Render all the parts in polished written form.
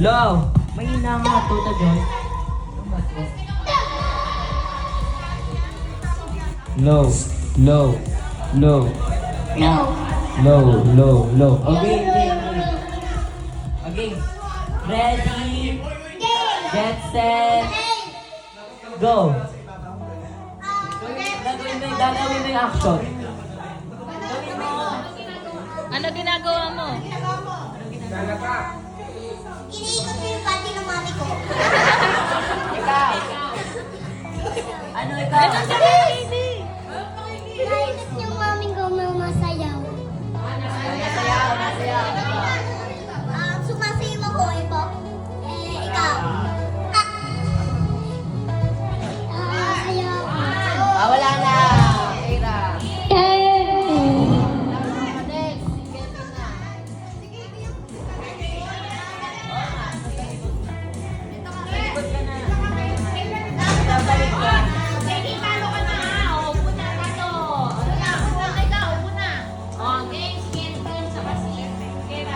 Low! May ina nga to, John. Low. Low. Low. Low. Okay. Okay. Ready? Get set. Go. Gagawin mo yung action. Ano ginagawa mo? Iniikot ko yung pati ng mami ko. Ikaw. Ano ikaw? Ano sa baby? Naikot yung mami ko masayaw. Sumasayaw ako, ipo. Ikaw. Ayaw. Wala na. Kira.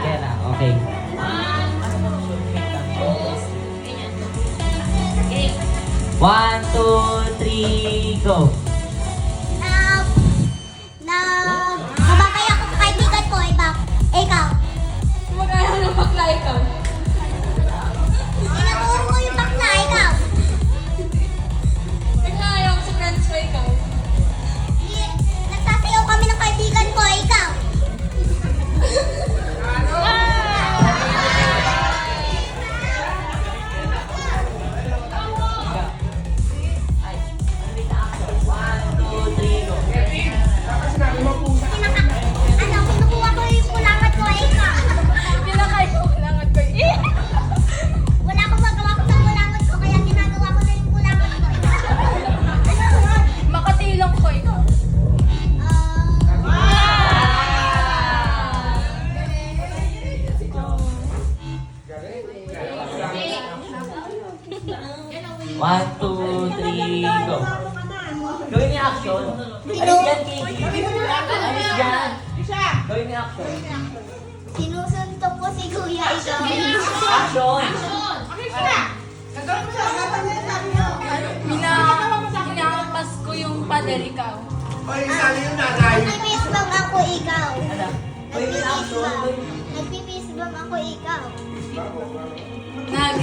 Kira, okay. 1, 2, 3, go. Mabakay ako sa kaibigan ko, iba. Ikaw. Magkano ng bakla ikaw? Tinaturo ko yung bakla, ikaw. Naglayaw ko sa friends ko ikaw. Nagsasayaw kami ng kaibigan ko, ikaw. Kinukuha ko yung kulangat ko, ikaw. Pinakay ko, kailangan ko Wala akong magawa ko sa kulangat ko, kaya ginagawa ko na yung kulangat ko. Makatilang ko ikaw. One, two, three, go. Gawin niya action. Alis yan, Kiki. Alis yan. Gawin niya action. Sinusuntok ko si Kuya, ikaw. Action! Minahampas ko yung pader ikaw. Nagpipis-bang ako, ikaw. Ano? Gawin niya action. Nagpipis-bang ako, ikaw. Nag.